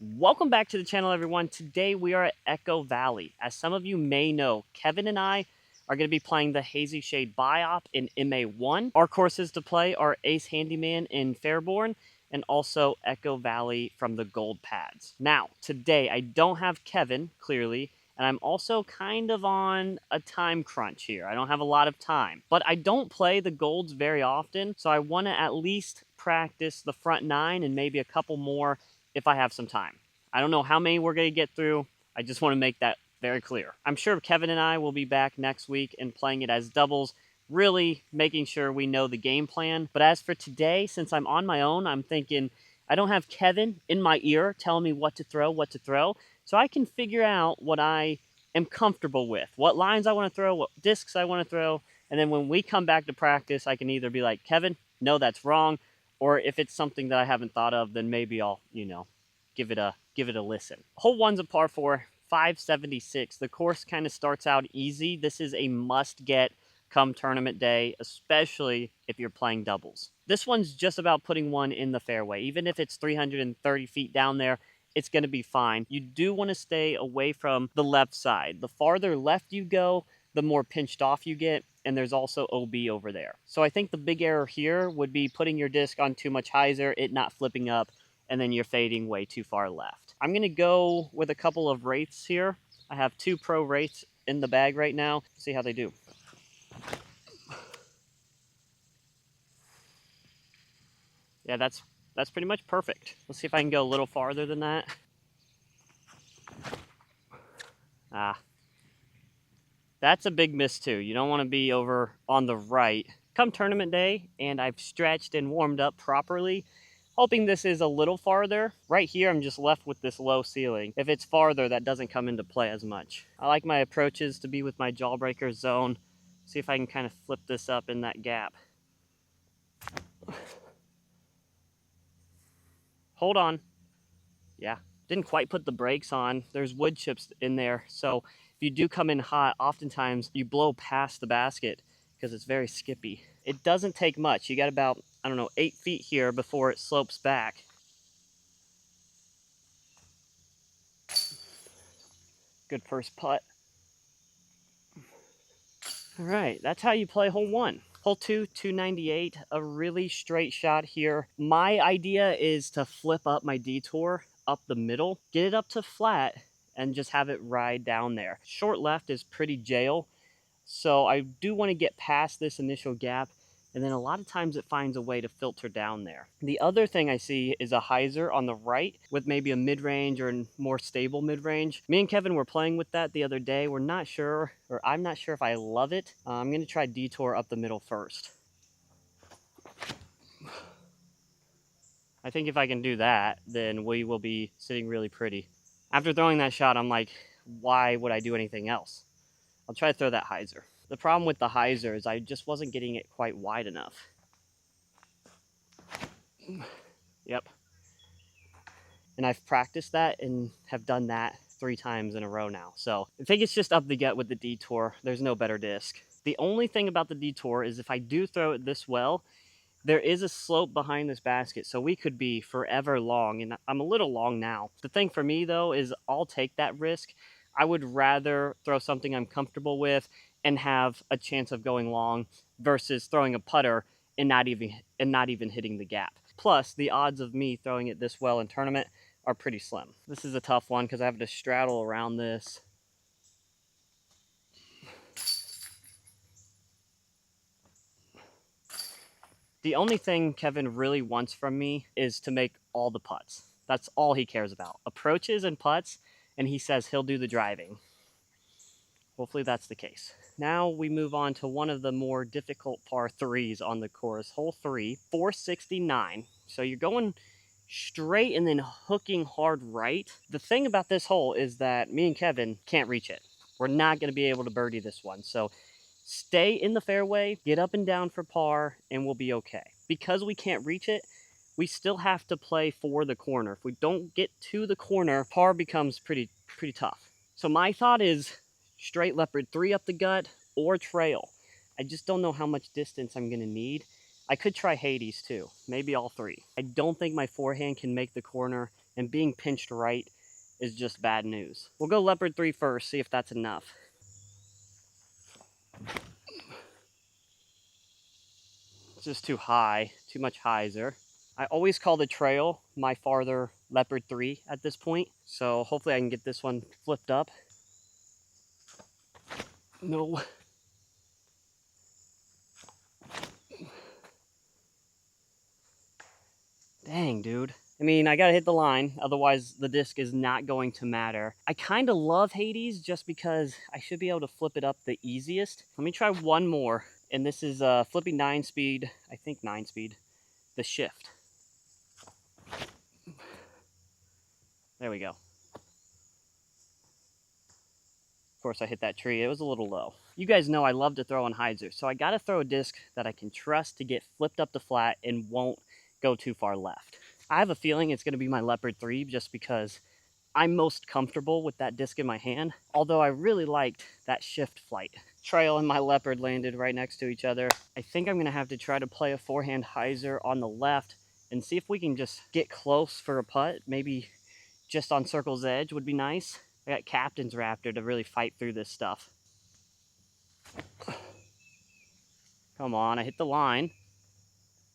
Welcome back to the channel, everyone. Today we are at Echo Valley. As some of you may know, Kevin and I are going to be playing the Hazy Shade Biop in MA1. Our courses to play are Ace Handyman in Fairborn and also Echo Valley from the Gold Pads. Now, today I don't have Kevin, clearly, and I'm also kind of on a time crunch here. I don't have a lot of time, but I don't play the Golds very often, so I want to at least practice the front nine and maybe a couple more if I have some time. I don't know how many we're going to get through. I just want to make that very clear. I'm sure Kevin and I will be back next week and playing it as doubles, really making sure we know the game plan. But as for today, since I'm on my own, I'm thinking I don't have Kevin in my ear telling me what to throw, so I can figure out what I am comfortable with, what lines I want to throw, what discs I want to throw, and then when we come back to practice, I can either be like, Kevin, no, that's wrong, or if it's something that I haven't thought of, then maybe I'll, give it a listen. Hole one's a par 4, 576. The course kind of starts out easy. This is a must get come tournament day, especially if you're playing doubles. This one's just about putting one in the fairway. Even if it's 330 feet down there, it's going to be fine. You do want to stay away from the left side. The farther left you go, the more pinched off you get, and there's also OB over there. So I think the big error here would be putting your disc on too much hyzer, it not flipping up, and then you're fading way too far left. I'm going to go with a couple of wraiths here. I have 2 pro wraiths in the bag right now. See how they do. Yeah, that's pretty much perfect. Let's see if I can go a little farther than that. That's a big miss too. You don't want to be over on the right. Come tournament day, and I've stretched and warmed up properly, hoping this is a little farther. Right here, I'm just left with this low ceiling. If it's farther, that doesn't come into play as much. I like my approaches to be with my jawbreaker zone. See if I can kind of flip this up in that gap. Hold on. Yeah, didn't quite put the brakes on. There's wood chips in there, so if you do come in hot, oftentimes you blow past the basket because it's very skippy. It doesn't take much. You got about, 8 feet here before it slopes back. Good first putt. All right, that's how you play hole 1. Hole 2, 298, a really straight shot here. My idea is to flip up my detour up the middle, get it up to flat, and just have it ride down there. Short left is pretty jail, so I do want to get past this initial gap, and then a lot of times it finds a way to filter down there. The other thing I see is a hyzer on the right with maybe a mid-range or a more stable mid-range. Me and Kevin were playing with that the other day. We're not sure, or I'm not sure if I love it. I'm going to try detour up the middle first. I think if I can do that, then we will be sitting really pretty. After throwing that shot, I'm like, why would I do anything else? I'll try to throw that hyzer. The problem with the hyzer is I just wasn't getting it quite wide enough. Yep. And I've practiced that and have done that 3 times in a row now. So I think it's just up the gut with the detour. There's no better disc. The only thing about the detour is if I do throw it this well, there is a slope behind this basket, so we could be forever long, and I'm a little long now. The thing for me, though, is I'll take that risk. I would rather throw something I'm comfortable with and have a chance of going long versus throwing a putter and not even hitting the gap. Plus, the odds of me throwing it this well in tournament are pretty slim. This is a tough one because I have to straddle around this. The only thing Kevin really wants from me is to make all the putts. That's all he cares about. Approaches and putts, and he says he'll do the driving. Hopefully that's the case. Now we move on to one of the more difficult par 3s on the course. Hole 3, 469. So you're going straight and then hooking hard right. The thing about this hole is that me and Kevin can't reach it. We're not going to be able to birdie this one. So stay in the fairway, get up and down for par, and we'll be okay. Because we can't reach it, we still have to play for the corner. If we don't get to the corner, par becomes pretty tough. So my thought is straight leopard 3 up the gut or trail. I just don't know how much distance I'm going to need. I could try Hades too, maybe all 3. I don't think my forehand can make the corner, and being pinched right is just bad news. We'll go leopard 3 first, see if that's enough. It's just too high, too much hyzer. I always call the trail my farther leopard 3 at this point, so hopefully I can get this one flipped up. No. Dang, dude. I mean, I gotta hit the line, otherwise the disc is not going to matter. I kind of love Hades just because I should be able to flip it up the easiest. Let me try one more, and this is flipping 9-speed, I think 9-speed, the shift. There we go. Of course, I hit that tree. It was a little low. You guys know I love to throw on hyzer, so I gotta throw a disc that I can trust to get flipped up to flat and won't go too far left. I have a feeling it's gonna be my leopard 3 just because I'm most comfortable with that disc in my hand, although I really liked that shift flight. Trail and my leopard landed right next to each other. I think I'm gonna have to try to play a forehand hyzer on the left and see if we can just get close for a putt. Maybe just on circle's edge would be nice. I got Captain's Raptor to really fight through this stuff. Come on, I hit the line.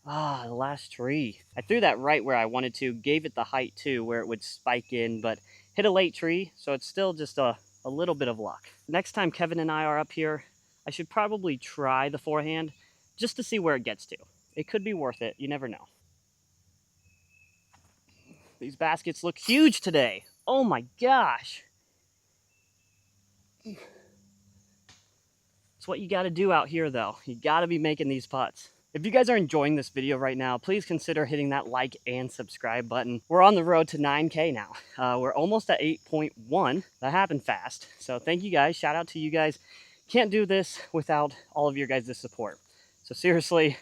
Ah, the last tree. I threw that right where I wanted to, gave it the height too, where it would spike in, but hit a late tree, so it's still just a little bit of luck. Next time Kevin and I are up here, I should probably try the forehand just to see where it gets to. It could be worth it, you never know. These baskets look huge today. Oh my gosh. It's what you gotta do out here though. You gotta be making these putts. If you guys are enjoying this video right now, please consider hitting that like and subscribe button. We're on the road to 9K now. We're almost at 8.1. That happened fast. So thank you guys. Shout out to you guys. Can't do this without all of your guys' support. So seriously,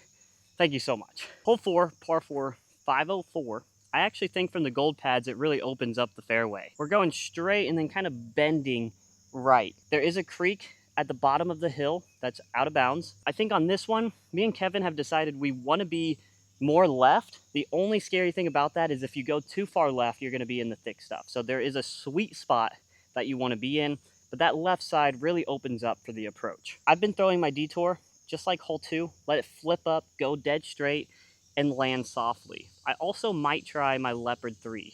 thank you so much. Hole 4, par 4, 504. I actually think from the gold pads, it really opens up the fairway. We're going straight and then kind of bending right. There is a creek at the bottom of the hill that's out of bounds. I think on this one, me and Kevin have decided we want to be more left. The only scary thing about that is if you go too far left, you're going to be in the thick stuff. So there is a sweet spot that you want to be in, but that left side really opens up for the approach. I've been throwing my detour just like hole 2, let it flip up, go dead straight, and land softly. I also might try my leopard 3.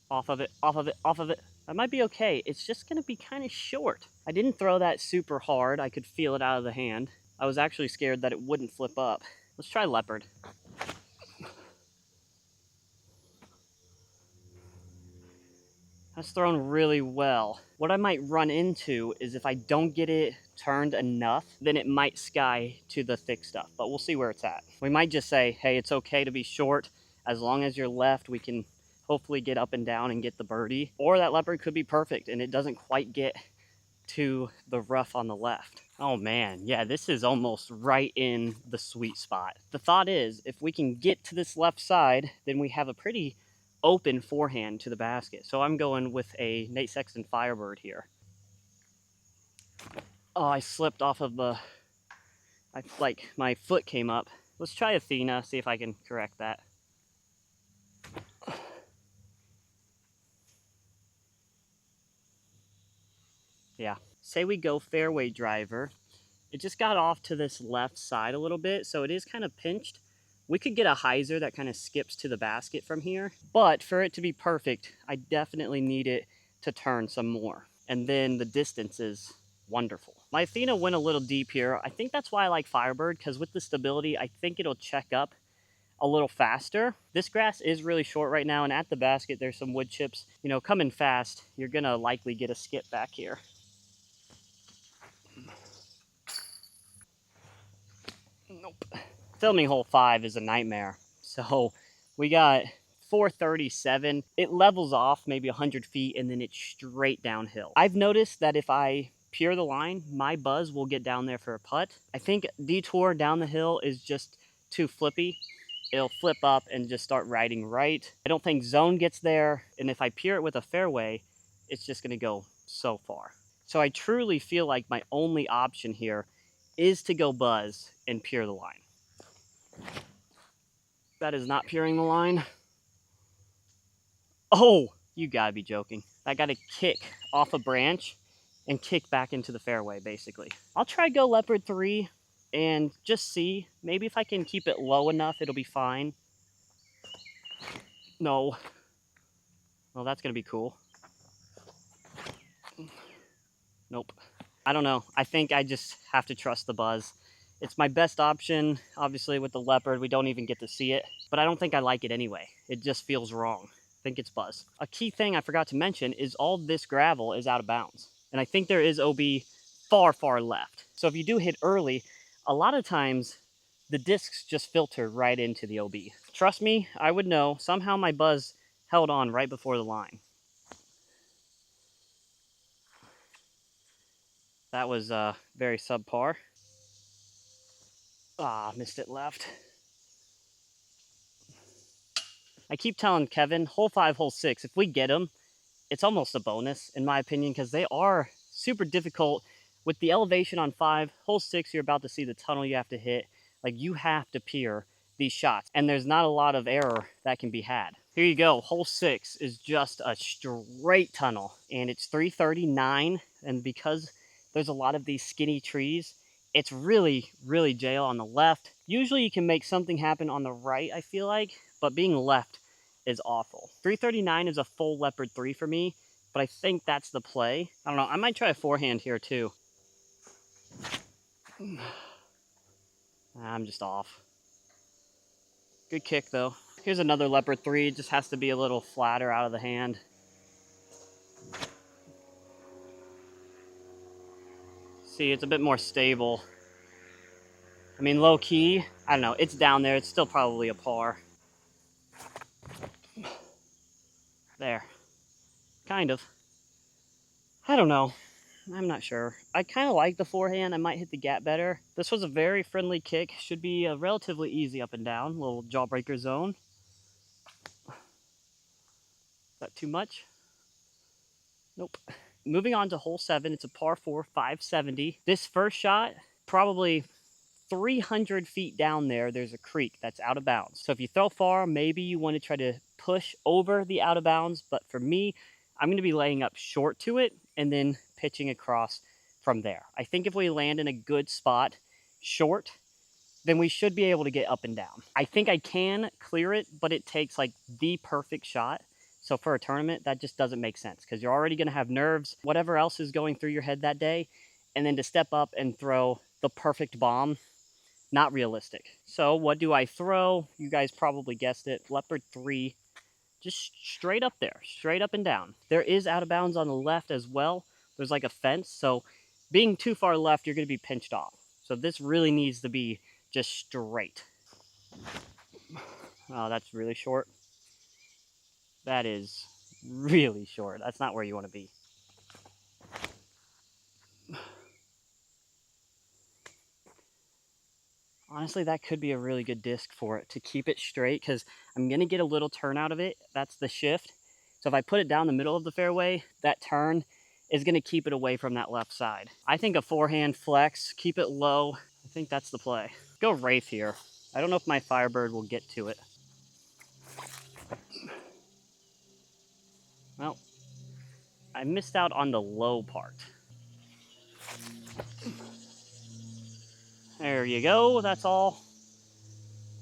Off of it, off of it, off of it. That might be okay. It's just gonna be kind of short. I didn't throw that super hard. I could feel it out of the hand. I was actually scared that it wouldn't flip up. Let's try leopard. That's thrown really well. What I might run into is if I don't get it turned enough, then it might sky to the thick stuff, but we'll see where it's at. We might just say, hey, it's okay to be short. As long as you're left, we can hopefully get up and down and get the birdie. Or that leopard could be perfect and it doesn't quite get to the rough on the left. Oh man, yeah, this is almost right in the sweet spot. The thought is, if we can get to this left side, then we have a pretty open forehand to the basket. So I'm going with a Nate Sexton Firebird here. Oh, I slipped off of the, like my foot came up. Let's try Athena, see if I can correct that. Yeah, say we go fairway driver. It just got off to this left side a little bit, so it is kind of pinched. We could get a hyzer that kind of skips to the basket from here, but for it to be perfect, I definitely need it to turn some more. And then the distance is wonderful. My Athena went a little deep here. I think that's why I like Firebird, because with the stability, I think it'll check up a little faster. This grass is really short right now, and at the basket, there's some wood chips. You know, coming fast, you're gonna likely get a skip back here. Nope. Filming hole 5 is a nightmare. So we got 437. It levels off maybe 100 feet and then it's straight downhill. I've noticed that if I peer the line, my buzz will get down there for a putt. I think detour down the hill is just too flippy. It'll flip up and just start riding right. I don't think zone gets there. And if I peer it with a fairway, it's just gonna go so far. So I truly feel like my only option here is to go buzz and peer the line. That is not puring the line. Oh, you gotta be joking. I got to kick off a branch and kick back into the fairway, basically. I'll try go leopard 3 and just see. Maybe if I can keep it low enough, it'll be fine. No. Well, that's gonna be cool. Nope. I don't know. I think I just have to trust the buzz. It's my best option. Obviously, with the leopard, we don't even get to see it, but I don't think I like it anyway. It just feels wrong. I think it's buzz. A key thing I forgot to mention is all this gravel is out of bounds, and I think there is OB far, far left. So if you do hit early, a lot of times the discs just filter right into the OB. Trust me, I would know. Somehow my buzz held on right before the line. That was very subpar. Ah, missed it left. I keep telling Kevin, hole 5, hole 6, if we get them, it's almost a bonus, in my opinion, because they are super difficult. With the elevation on 5, hole 6, you're about to see the tunnel you have to hit. Like, you have to pier these shots, and there's not a lot of error that can be had. Here you go. Hole 6 is just a straight tunnel, and it's 339, and because there's a lot of these skinny trees, it's really, really jail on the left. Usually you can make something happen on the right, I feel like, but being left is awful. 339 is a full leopard 3 for me, but I think that's the play. I don't know. I might try a forehand here too. I'm just off. Good kick though. Here's another leopard 3. It just has to be a little flatter out of the hand. See, it's a bit more stable. I mean, low key, I don't know. It's down there. It's still probably a par. There. Kind of. I don't know. I'm not sure. I kind of like the forehand. I might hit the gap better. This was a very friendly kick. Should be relatively easy up and down. Little jawbreaker zone. Is that too much? Nope. Moving on to hole 7. It's a par 4, 570. This first shot, probably 300 feet down there, there's a creek that's out of bounds. So if you throw far, maybe you want to try to push over the out of bounds. But for me, I'm going to be laying up short to it and then pitching across from there. I think if we land in a good spot short, then we should be able to get up and down. I think I can clear it, but it takes like the perfect shot. So for a tournament, that just doesn't make sense because you're already going to have nerves, whatever else is going through your head that day, and then to step up and throw the perfect bomb, not realistic. So what do I throw? You guys probably guessed it. Leopard 3, just straight up there, straight up and down. There is out of bounds on the left as well. There's like a fence, so being too far left, you're going to be pinched off. So this really needs to be just straight. Oh, that's really short. That is really short. That's not where you want to be. Honestly, that could be a really good disc for it to keep it straight because I'm going to get a little turn out of it. That's the shift. So if I put it down the middle of the fairway, that turn is going to keep it away from that left side. I think a forehand flex, keep it low. I think that's the play. Go Wraith here. I don't know if my Firebird will get to it. Well, I missed out on the low part. There you go, that's all.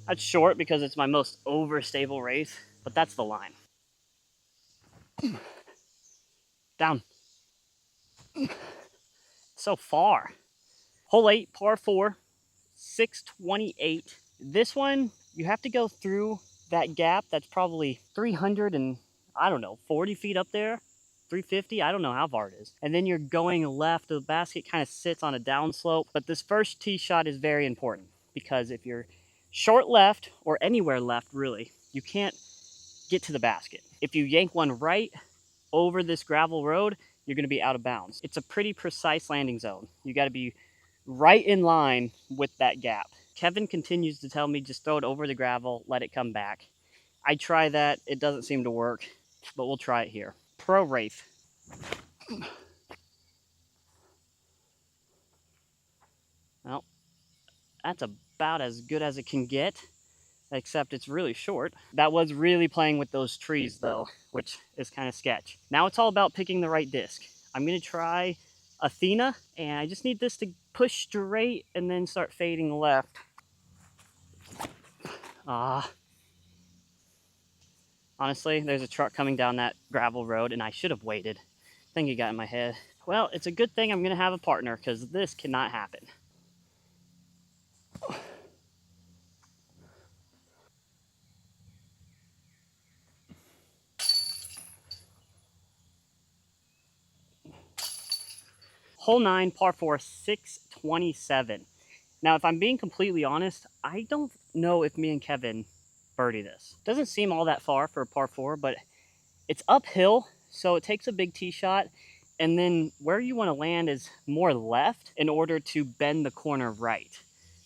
That's short because it's my most overstable Wraith, but that's the line. Down. So far. Hole 8, par 4, 628. This one, you have to go through that gap that's probably 300 and, I don't know, 40 feet up there. 350, I don't know how far it is. And then you're going left. The basket kind of sits on a downslope. But this first tee shot is very important because if you're short left or anywhere left, really, you can't get to the basket. If you yank one right over this gravel road, you're going to be out of bounds. It's a pretty precise landing zone. You got to be right in line with that gap. Kevin continues to tell me just throw it over the gravel, let it come back. I try that. It doesn't seem to work, but we'll try it here. Pro Wraith. Well, that's a about as good as it can get, except it's really short. That was really playing with those trees though, which is kind of sketch. Now it's all about picking the right disc. I'm gonna try Athena, and I just need this to push straight and then start fading left. Honestly, there's a truck coming down that gravel road and I should have waited. I think it got in my head. Well, it's a good thing I'm gonna have a partner because this cannot happen. Hole 9, par 4, 627. Now, if I'm being completely honest, I don't know if me and Kevin birdie this. Doesn't seem all that far for a par 4, but it's uphill, so it takes a big tee shot, and then where you want to land is more left in order to bend the corner right.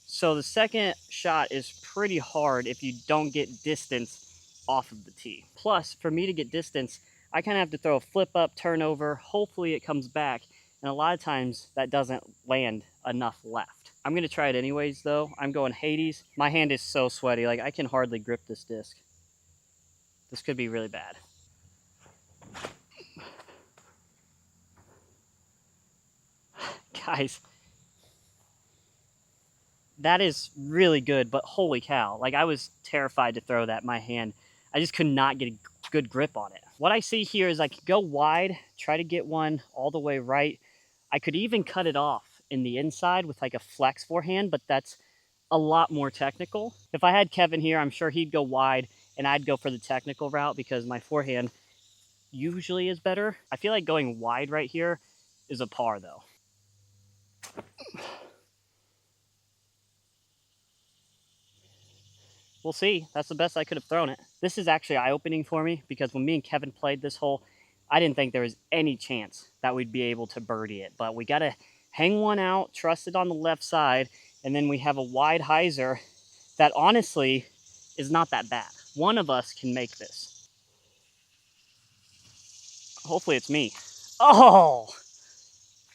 So the second shot is pretty hard if you don't get distance off of the tee. Plus, for me to get distance, I kind of have to throw a flip up, turn over, hopefully it comes back, and a lot of times that doesn't land enough left. I'm going to try it anyways though. I'm going Hades. My hand is so sweaty, like I can hardly grip this disc. This could be really bad. Guys, that is really good, but holy cow. Like I was terrified to throw that in my hand. I just could not get a good grip on it. What I see here is I could go wide, try to get one all the way right. I could even cut it off in the inside with like a flex forehand, but that's a lot more technical. If I had Kevin here, I'm sure he'd go wide and I'd go for the technical route because my forehand usually is better. I feel like going wide right here is a par though. We'll see. That's the best I could have thrown it. This is actually eye-opening for me because when me and Kevin played this hole, I didn't think there was any chance that we'd be able to birdie it. But we got to hang one out, trust it on the left side, and then we have a wide hyzer that honestly is not that bad. One of us can make this. Hopefully it's me. Oh!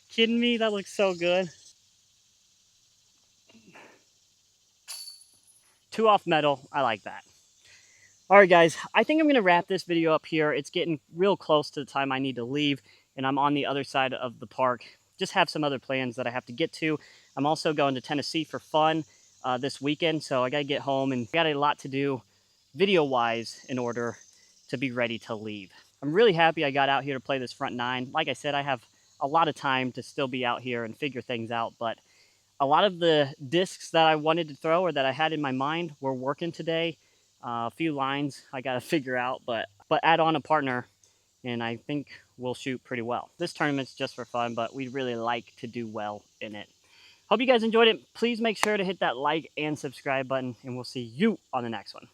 Kidding me? That looks so good. 2 off metal. I like that. All right, guys, I think I'm going to wrap this video up here. It's getting real close to the time I need to leave, and I'm on the other side of the park. Just have some other plans that I have to get to. I'm also going to Tennessee for fun this weekend, so I got to get home, and I got a lot to do video-wise in order to be ready to leave. I'm really happy I got out here to play this front 9. Like I said, I have a lot of time to still be out here and figure things out, but a lot of the discs that I wanted to throw or that I had in my mind were working today. A few lines I got to figure out, but add on a partner, and I think we'll shoot pretty well. This tournament's just for fun, but we'd really like to do well in it. Hope you guys enjoyed it. Please make sure to hit that like and subscribe button, and we'll see you on the next one.